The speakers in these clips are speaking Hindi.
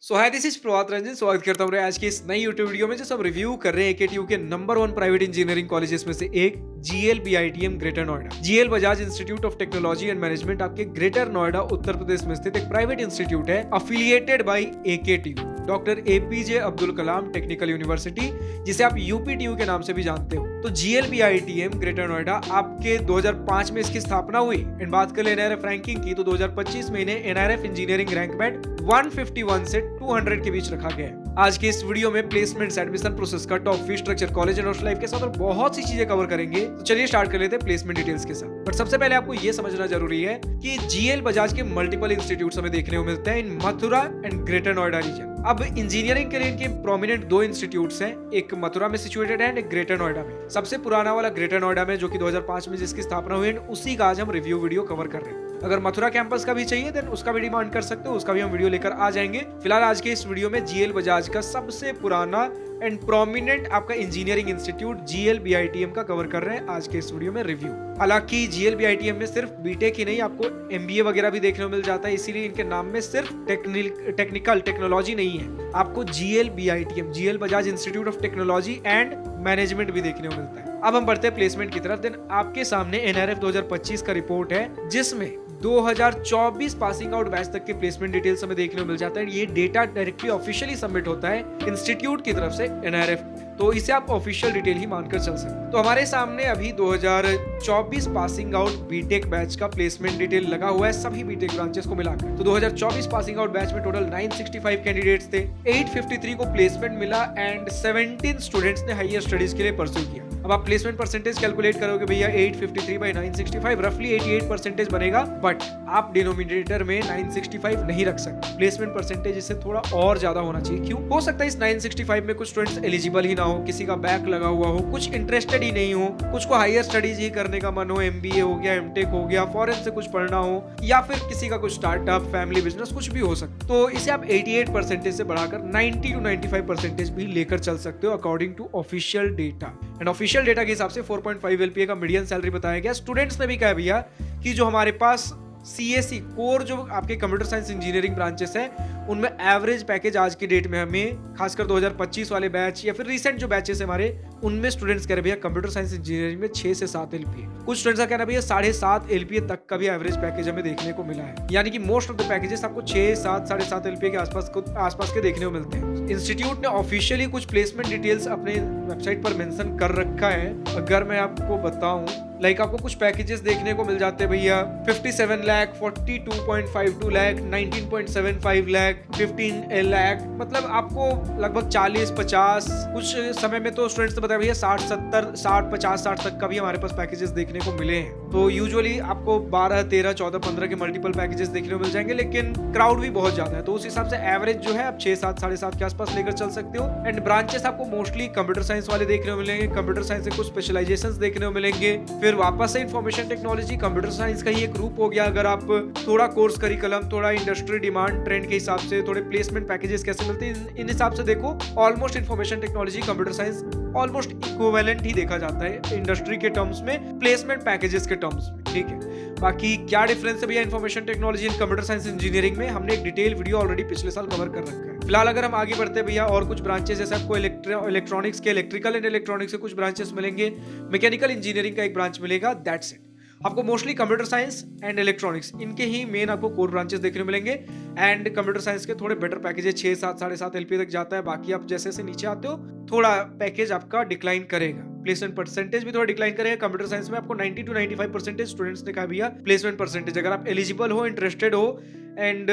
So hi this is Prabhat Ranjan. स्वागत करता हूँ आज की इस नई यूट्यूब वीडियो में जो सब रिव्यू कर रहे हैं एकेटीयू के नंबर 1 प्राइवेट इंजीनियरिंग कॉलेजेस में से एक GLBITM greater Noida. GL Bajaj institute of technology and management आपके ग्रेटर नोएडा उत्तर प्रदेश में स्थित एक प्राइवेट इंस्टीट्यूट है affiliated by AKTU, doctor APJ Abdul Kalam technical university, जिसे आप यूपीटीयू के नाम से भी जानते हो। तो GLBITM ग्रेटर नोएडा आपके 2005 में इसकी स्थापना हुई। एंड बात कर ले NIRF रैंकिंग की तो 2025 में इन्हें NIRF इंजीनियरिंग रैंक बैंड 151 से 200 के बीच रखा गया है। आज के इस वीडियो में प्लेसमेंट्स, एडमिशन प्रोसेस का top fee structure, college and hostel life के साथ और बहुत सी चीजें कवर करेंगे। तो चलिए स्टार्ट कर लेते हैं प्लेसमेंट डिटेल्स के साथ। बट सबसे पहले आपको ये समझना जरूरी है कि GL बजाज के मल्टीपल इंस्टीट्यूट्स हमें देखने को मिलते हैं इन Mathura and greater Noida region. अब इंजीनियरिंग के लिए इनके प्रोमिनेंट दो इंस्टीट्यूट्स हैं, एक मथुरा में सिचुएटेड है एंड एक ग्रेटर नोएडा में। सबसे पुराना वाला ग्रेटर नोएडा में, जो कि 2005 में जिसकी स्थापना हुई, उसी का आज हम रिव्यू वीडियो कवर कर रहे हैं। अगर मथुरा कैंपस का भी चाहिए देन उसका भी डिमांड कर सकते हो, उसका भी हम वीडियो लेकर आ जाएंगे। फिलहाल आज के इस वीडियो में GL बजाज का सबसे पुराना एंड प्रोमिनेंट आपका इंजीनियरिंग इंस्टीट्यूट GLBITM का कवर कर रहे हैं आज के इस वीडियो में रिव्यू। हालांकि GLBITM में सिर्फ बीटेक ही नहीं, आपको MBA वगैरह भी देखने को मिल जाता है, इसीलिए इनके नाम में सिर्फ टेक्निकल टेक्नोलॉजी नहीं है, आपको GLBITM GL Bajaj institute of technology and management भी देखने को मिलता है। अब हम बढ़ते हैं प्लेसमेंट की तरफ। देन आपके सामने NRF 2025 का रिपोर्ट है, जिसमें 2024 पासिंग आउट बैच तक के प्लेसमेंट डिटेल्स हमें देखने को मिल जाता है। ये डेटा डायरेक्टली ऑफिशियली सबमिट होता है इंस्टीट्यूट की तरफ से NRF, तो इसे आप ऑफिशियल डिटेल ही मानकर चल सकते हैं। तो हमारे सामने अभी 2024 पासिंग आउट बीटेक बैच का प्लेसमेंट डिटेल लगा हुआ है सभी बीटेक ब्रांचेस को मिलाकर। तो 2024 पासिंग आउट बैच में टोटल 965 कैंडिडेट्स थे, 853 को प्लेसमेंट मिला एंड 17 स्टूडेंट्स ने हायर स्टडीज के लिए परस्यू किया। अब आप प्लेसमेंट परसेंटेज कैलकुलेट करोगे भैया 853 बाई 965 रफली 88% बनेगा, बट आप डिनोमिनेटर में 965 नहीं रख सकते। प्लेसमेंट परसेंटेज इससे थोड़ा और ज्यादा होना चाहिए। क्यों? हो सकता है इस 965 में कुछ स्टूडेंट्स एलिजिबल ही ना हो, किसी का बैक लगा हुआ हो, कुछ इंटरेस्टेड ही नहीं हो, कुछ को हायर स्टडीज ही करने का मन हो, MBA हो गया, MTech हो गया, फॉरेन से कुछ पढ़ना हो, या फिर किसी का कुछ स्टार्टअप, फैमिली बिजनेस कुछ भी हो सकता है। तो इसे आप 88% से बढ़ाकर 90 to 95% भी लेकर चल सकते हो according to official data. And official data के हिसाब से 4.5 LPA का मीडियन सैलरी बताया गया। स्टूडेंट्स ने भी कहा भैया कि जो हमारे पास CSE कोर जो आपके कंप्यूटर साइंस इंजीनियरिंग ब्रांचेस हैं, उनमें एवरेज पैकेज आज की डेट में हमें खासकर 2025 वाले बैच या फिर रिसेंट जो बैचेस हमारे, उनमें स्टूडेंट्स कह रहे भैया कंप्यूटर साइंस इंजीनियरिंग में 6 से 7 LPA। कुछ स्टूडेंट्स का कहना भैया 7.5 LPA तक का भी एवरेज पैकेज हमें देखने को मिला है। यानी कि मोस्ट ऑफ द पैकेजेस आपको 6, 7, 7.5 LPA के आसपास के देखने को मिलते हैं। इंस्टीट्यूट ने ऑफिशियली कुछ प्लेसमेंट डिटेल्स अपने वेबसाइट पर मेंशन कर रखा है। अगर मैं आपको बताऊं, लाइक आपको कुछ पैकेजेस देखने को मिल जाते हैं भैया 57 लाख, 42.52 लाख, 19.75 लाख, 15 लाख, मतलब आपको लगभग 40-50, कुछ समय में तो स्टूडेंट्स ने बताया भैया 60-70, 60-50, 60 तक का भी हमारे पास पैकेजेस देखने को मिले हैं। तो यूजुअली आपको 12, 13, 14, 15 के मल्टीपल पैकेजेस देखने को मिल जाएंगे, लेकिन क्राउड भी बहुत ज्यादा है, तो उस हिसाब से एवरेज जो है आप 6, 7, 7.5 के आसपास लेकर चल सकते हो। एंड ब्रांचेस आपको मोस्टली कंप्यूटर साइंस वाले देखने को मिलेंगे, कंप्यूटर साइंस से कुछ स्पेशलाइजेशंस देखने को मिलेंगे। फिर वापस से इंफॉर्मेशन टेक्नोलॉजी कंप्यूटर साइंस का ही एक ग्रुप हो गया। अगर आप थोड़ा कोर्स करिकुलम, थोड़ा इंडस्ट्री डिमांड ट्रेंड के हिसाब से थोड़े प्लेसमेंट पैकेजेस कैसे मिलते हैं, इन हिसाब से देखो almost information technology computer science almost equivalent ही देखा जाता है इंडस्ट्री के टर्म्स में, प्लेसमेंट पैकेजेस के टर्म्स में। ठीक है, बाकी क्या डिफरेंस है भैया information technology and computer science engineering में, हमने एक डिटेल वीडियो ऑलरेडी पिछले साल कवर कर रखा है। फिलहाल अगर हम आगे बढ़ते हैं भैया, और कुछ ब्रांचेस जैसे आपको इलेक्ट्रॉनिक्स के, इलेक्ट्रिकल एंड इलेक्ट्रॉनिक्स के कुछ ब्रांचेस मिलेंगे, मैकेनिकल इंजीनियरिंग का एक ब्रांच मिलेगा, दैट्स इट। आपको mostly computer science and electronics इनके ही मेन आपको कोर ब्रांचेस देखने को मिलेंगे। एंड कंप्यूटर साइंस के थोड़े बेटर पैकेजेस 6, 7, 7.5 LPA तक जाता है। बाकी आप जैसे जैसे नीचे आते हो थोड़ा पैकेज आपका डिक्लाइन करेगा, प्लेसमेंट परसेंटेज भी थोड़ा डिक्लाइन करेगा। कंप्यूटर साइंस में आपको 90 to 95% स्टूडेंट्स ने कहा भैया प्लेसमेंट परसेंटेज, अगर आप एलिजिबल हो, इंटरेस्टेड हो एंड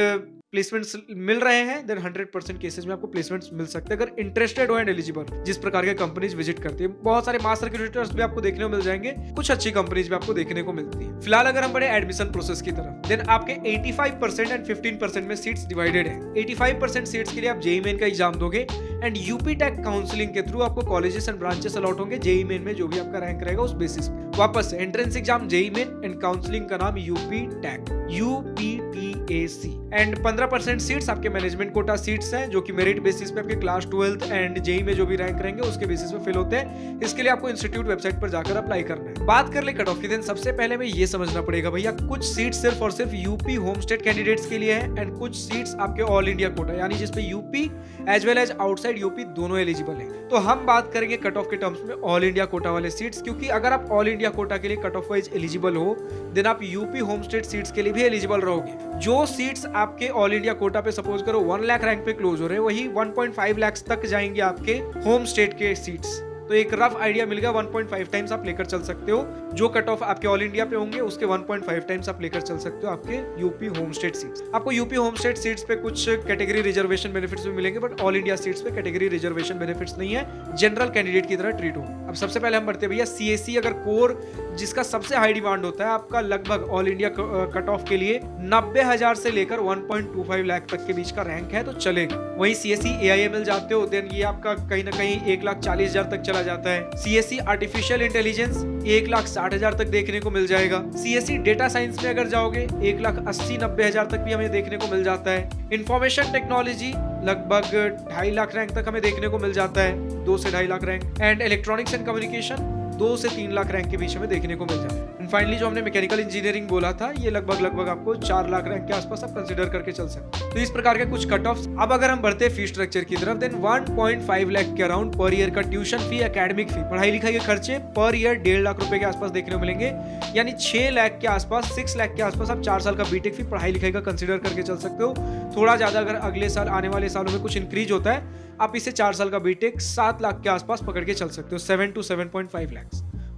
प्लेसमेंट्स मिल रहे हैं, देन 100% केसेस में आपको प्लेसमेंट्स मिल सकते हैं, अगर इंटरेस्टेड हो एंड एलिजिबल, जिस प्रकार के कंपनीज विजिट करती है। बहुत सारे मास्टर रिक्रूटर्स भी आपको देखने को मिल जाएंगे, कुछ अच्छी कंपनीज भी आपको देखने को मिलती है। फिलहाल अगर हम बढ़े एडमिशन प्रोसेस की तरफ, देन आपके 85% एंड 15% में सीट्स डिवाइडेड है। 85% सीट्स के लिए आप JEE मेन का एग्जाम दोगे एंड यूपी टेक काउंसलिंग के थ्रू आपको कॉलेजेस एंड ब्रांचेस अलॉट होंगे JEE मेन में, जो भी आपका रैंक रहेगा उस बेसिस पे। वापस entrance exam JEE main and counselling का नाम UPTAC. UPTAC and 15% seats आपके मैनेजमेंट कोटा सीट्स हैं जो कि मेरिट बेसिस पे आपके क्लास 12 एंड जेई में जो भी रैंक रहेंगे उसके बेसिस पे फिल होते हैं। इसके लिए आपको इंस्टीट्यूट वेबसाइट पर जाकर अप्लाई करना है। बात कर ले कट ऑफ की, दिन सबसे पहले हमें ये समझना पड़ेगा भैया कुछ सीट्स सिर्फ और सिर्फ यूपी होम स्टेट कैंडिडेट्स के लिए है एंड कुछ सीट्स आपके ऑल इंडिया कोटा यानी जिसपे UP as well as outside UP दोनों एलिजिबल है। तो हम बात करेंगे कट ऑफ के टर्म्स में ऑल इंडिया कोटा वाले सीट्स, क्योंकि अगर आप ऑल इंडिया कोटा के लिए कट ऑफ वाइज एलिजिबल हो देन आप यूपी होम स्टेट सीट्स के लिए भी एलिजिबल रहोगे। जो सीट्स आपके ऑल इंडिया कोटा पे सपोज करो 1 लाख रैंक पे क्लोज हो रहे हैं वही 1.5 लाख तक जाएंगे आपके होम स्टेट के सीट्स। तो एक रफ आइडिया मिल गया 1.5 टाइम्स आप लेकर चल सकते हो। जो कट ऑफ आपके ऑल इंडिया पे होंगे उसके 1.5 टाइम्स आप लेकर चल सकते हो आपके यूपी होम स्टेट सीट्स। आपको यूपी होम स्टेट सीट्स पे कुछ कैटेगरी रिजर्वेशन बेनिफिट्स भी मिलेंगे बट ऑल इंडिया सीट्स पे कैटेगरी रिजर्वेशन बेनिफिट्स नहीं है, जनरल कैंडिडेट की तरह ट्रीट हो। अब सबसे पहले हम बढ़ते हैं भैया सीएससी, अगर कोर जिसका सबसे हाई डिमांड होता है आपका लगभग ऑल इंडिया कट ऑफ के लिए 90,000 से लेकर 1.25 लाख तक के बीच का रैंक है तो चलेगा। वहीं सीएससी AIML जाते हो देन ये आपका कहीं ना कहीं 1,40,000 तक चला जाता है। सीएससी आर्टिफिशियल इंटेलिजेंस 1,60,000 तक देखने को मिल जाएगा। सीएससी डेटा साइंस में अगर जाओगे 1,80,90,000 तक भी हमें देखने को मिल जाता है। इंफॉर्मेशन टेक्नोलॉजी लगभग 2.5 लाख रैंक तक हमें देखने को मिल जाता है, 2 से 2.5 lakh rank. And electronics and communication 2 से 3 लाख रैंक के बीच में देखने को मिल जाता है। फाइनली जो हमने मैकेनिकल इंजीनियरिंग बोला था ये लगभग आपको 4 लाख रैंक के आसपास आप कंसीडर करके चल सकते हैं। तो इस प्रकार के कुछ कट ऑफ्स। अब अगर हम बढ़ते हैं फी स्ट्रक्चर की तरफ देन 1.5 लाख के अराउंड पर ईयर का ट्यूशन फी, एकेडमिक फी, पढ़ाई लिखाई के खर्चे पर ईयर 1.5 लाख रुपए के आसपास देखने को मिलेंगे, यानी 6 लाख के आसपास 6 लाख के आसपास आप 4 साल का बीटेक फी पढ़ाई लिखाई का कंसीडर करके चल सकते हो। थोड़ा ज्यादा अगर अगले साल आने वाले सालों में कुछ इंक्रीज होता है आप इसे 4 साल का बीटेक 7 लाख के आसपास पकड़ के चल सकते हो, 7 to 7.5 lakh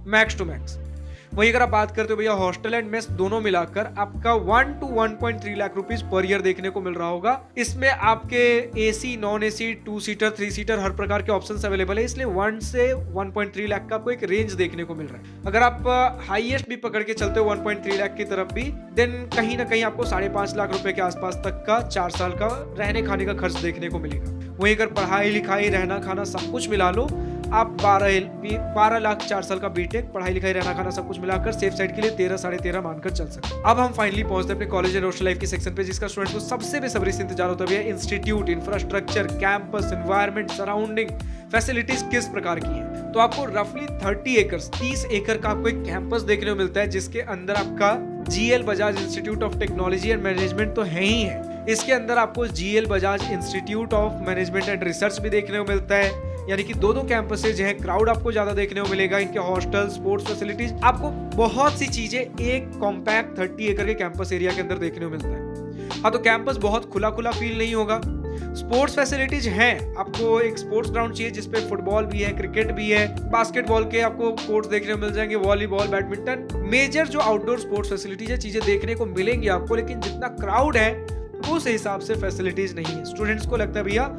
max to max. वही अगर आप बात करते हो भैया हॉस्टल एंड मेस दोनों मिलाकर आपका 1 to 1.3 lakh rupees per year देखने को मिल रहा होगा। इसमें आपके AC, non AC, 2 seater, 3 seater हर प्रकार के ऑप्शंस अवेलेबल है, इसलिए 1 से 1.3 लाख का आपको एक रेंज देखने को मिल रहा है। अगर आप हाईएस्ट भी पकड़ के चलते हो 1.3 लाख की तरफ भी देन कहीं ना कहीं आपको 5.5 लाख रुपए के आसपास तक का 4 साल का रहने खाने का खर्च देखने को मिलेगा। वहीं अगर पढ़ाई लिखाई रहना खाना सब कुछ मिला लो आप 12 लाख 4 साल का बीटेक पढ़ाई लिखाई रहना खाना सब कुछ मिलाकर सेफ साइड के लिए 13 साढ़े 13 मानकर चल सकते हैं। अब हम फाइनली पहुंचते हैं अपने कॉलेज एंड हॉस्टल लाइफ के सेक्शन पे जिसका स्टूडेंट को सबसे बेसब्री से इंतजार होता है institute, infrastructure, campus, environment, surrounding, facilities किस प्रकार की है। तो आपको रफली 30 एकड़ का आपको एक कैंपस देखने को मिलता है जिसके अंदर आपका GL Bajaj institute of technology and management तो है ही है, इसके अंदर आपको GL Bajaj institute of management and research भी देखने को मिलता है, यानी कि 2 कैंपसेज हैं। क्राउड आपको ज्यादा देखने को मिलेगा, इनके हॉस्टल, स्पोर्ट्स फैसिलिटीज, आपको बहुत सी चीजें एक कॉम्पैक्ट 30 एकड़ के कैंपस एरिया के अंदर देखने को मिलता है। हाँ, तो कैंपस बहुत खुला फील नहीं होगा। स्पोर्ट्स फैसिलिटीज हैं, आपको एक स्पोर्ट्स ग्राउंड चाहिए जिसपे फुटबॉल भी है, क्रिकेट भी है, बास्केटबॉल के आपको कोर्ट्स देखने को मिल जाएंगे, वॉलीबॉल, बैडमिंटन, मेजर जो आउटडोर स्पोर्ट्स फैसिलिटीज है चीजें देखने को मिलेंगी आपको, लेकिन जितना क्राउड है उस हिसाब से फैसिलिटीज नहीं है। स्टूडेंट्स को लगता है भैया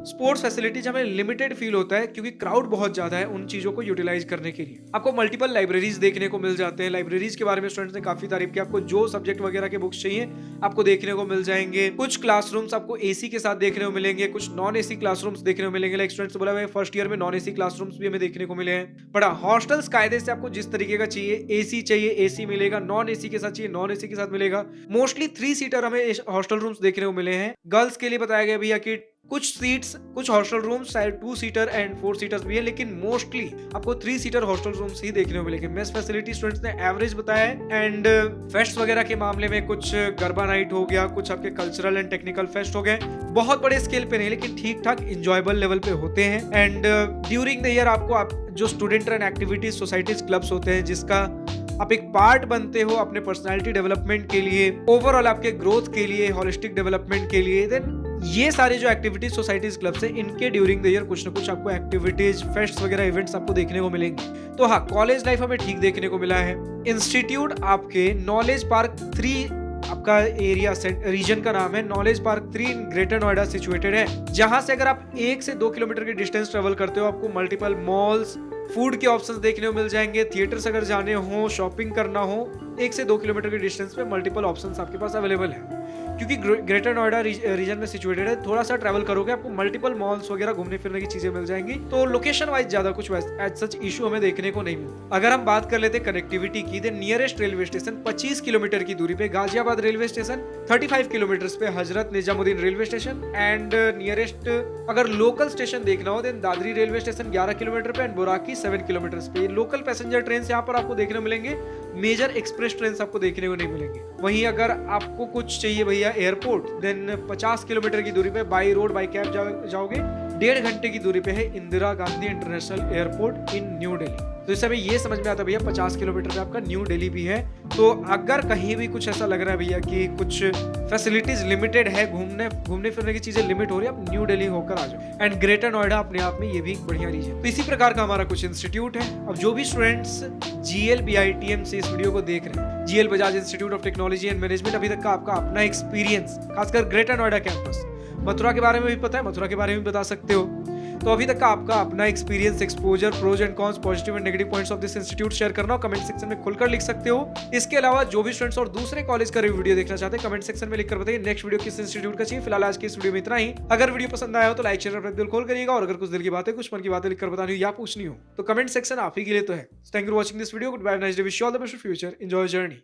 स्पोर्ट्स फैसिलिटीज हमें लिमिटेड फील होता है क्योंकि क्राउड बहुत ज्यादा है उन चीजों को यूटिलाइज करने के लिए। आपको मल्टीपल लाइब्रेरीज देखने को मिल जाते हैं। लाइब्रेरीज के बारे में स्टूडेंट्स ने काफी तारीफ की, आपको जो सब्जेक्ट वगैरह के बुक्स चाहिए आपको देखने को मिल जाएंगे। कुछ क्लासरूम्स आपको एसी के साथ देखने को मिलेंगे, कुछ नॉन एसी क्लासरूम्स देखने को मिलेंगे। लाइक स्टूडेंट्स बोला भाई फर्स्ट ईयर में नॉन एसी क्लासरूम्स भी हमें देखने को मिले हैं। बड़ा हॉस्टल्स कायदे से आपको जिस तरीके का चाहिए, एसी चाहिए एसी मिलेगा, नॉन एसी के साथ चाहिए नॉन एसी के साथ मिलेगा। मोस्टली 3 सीटर हमें हॉस्टल रूम्स देखने को मिले हैं। गर्ल्स के लिए बताया गया भैया कि कुछ सीट्स, कुछ हॉस्टल रूम्स शायद 2 सीटर एंड 4 सीटर्स भी है, लेकिन मोस्टली आपको 3 सीटर हॉस्टल रूम्स ही देखने को मिलेंगे। मेस फैसिलिटी स्टूडेंट्स ने एवरेज बताया है। एंड फेस्ट वगैरह के मामले में कुछ गरबा नाइट हो गया, कुछ आपके कल्चरल एंड टेक्निकल फेस्ट हो गए, बहुत बड़े स्केल पे नहीं लेकिन ठीक ठाक इंजॉयबल लेवल पे होते हैं। एंड ड्यूरिंग द ईयर आपको जो student run activities, societies, clubs होते हैं जिसका आप एक पार्ट बनते हो अपने पर्सनालिटी डेवलपमेंट के लिए, ओवरऑल आपके ग्रोथ के लिए, होलिस्टिक डेवलपमेंट के लिए, देन ये सारे जो एक्टिविटीज, सोसाइटीज, क्लब्स हैं इनके ड्यूरिंग द ईयर कुछ ना कुछ आपको एक्टिविटीज, फेस्ट वगैरह इवेंट्स आपको देखने को मिलेंगे। तो हाँ, कॉलेज लाइफ हमें ठीक देखने को मिला है। इंस्टीट्यूट आपके नॉलेज पार्क 3 आपका एरिया रीजन का नाम है, knowledge park 3 in greater Noida situated है, जहां से अगर आप 1 से 2 किलोमीटर की डिस्टेंस ट्रेवल करते हो आपको मल्टीपल मॉल्स, फूड के ऑप्शंस देखने को मिल जाएंगे। थिएटर्स अगर जाने हो, शॉपिंग करना हो, 1 से 2 किलोमीटर के डिस्टेंस पे मल्टीपल ऑप्शंस आपके पास अवेलेबल है। क्योंकि ग्रेटर नोएडा रीजन में सिचुएटेड है। थोड़ा सा ट्रैवल करोगे आपको मल्टीपल मॉल्स वगैरह घूमने फिरने की चीजें मिल जाएंगी, तो लोकेशन वाइज ज्यादा कुछ एज सच इशू हमें देखने को नहीं मिलता। अगर हम बात कर लेते कनेक्टिविटी की, then nearest railway station 25 kilometre की दूरी पे गाजियाबाद रेलवे स्टेशन, 35 किलोमीटर पे Hazrat Nizamuddin railway station, and nearest अगर लोकल स्टेशन देखना हो then Dadri railway station 11 kilometre पे, एंड बोराकी 7 किलोमीटर पे। लोकल पैसेंजर ट्रेन यहाँ पर आपको देखने मिलेंगे, मेजर एक्सप्रेस ट्रेन आपको देखने को नहीं मिलेंगे। वहीं अगर आपको कुछ चाहिए भैया एयरपोर्ट, देन 50 किलोमीटर की दूरी पे बाई रोड बाई कैब जाओगे, 1.5 घंटे की दूरी पे है इंदिरा गांधी इंटरनेशनल एयरपोर्ट इन न्यू दिल्ली। तो इससे हमें ये समझ में आता भैया 50 किलोमीटर पे आपका न्यू दिल्ली भी है। तो अगर कहीं भी कुछ ऐसा लग रहा है भैया कि कुछ फैसिलिटीज लिमिटेड है, घूमने फिरने की चीजें लिमिट हो रही है, आप न्यू दिल्ली होकर आ जाओ। एंड ग्रेटर नोएडा अपने आप में ये भी एक बढ़िया रीजन। तो इसी प्रकार का हमारा कुछ इंस्टीट्यूट है। अब जो भी स्टूडेंट्स GLBITM से इस वीडियो को देख रहे हैं, GL Bajaj institute of technology and management, अभी तक का आपका अपना एक्सपीरियंस, खासकर ग्रेटर नोएडा कैंपस, मथुरा के बारे में भी पता है, मथुरा के बारे में भी बता सकते हो। तो अभी तक का आपका अपना experience, exposure, pros and cons, positive and negative points of this institute share करना हो, कमेंट सेक्शन में खुलकर लिख सकते हो। इसके अलावा जो भी स्टूडेंट्स और दूसरे कॉलेज का रिव्यू वीडियो देखना चाहते हैं, कमेंट सेक्शन में लिखकर बताइए नेक्स्ट वीडियो किस इंस्टीट्यूट का चाहिए। फिलहाल आज की इस वीडियो में इतना ही। अगर वीडियो पसंद आया हो तो लाइक शेयर अपने दिल खोल करिएगा, और अगर कुछ दिल की बातें, कुछ मन की बातें लिखकर बतानी हो या पूछनी हो तो कमेंट सेक्शन आप ही के लिए तो है। Thank you for watching this video. Good bye, nice day, wish you all the best for future, enjoy journey.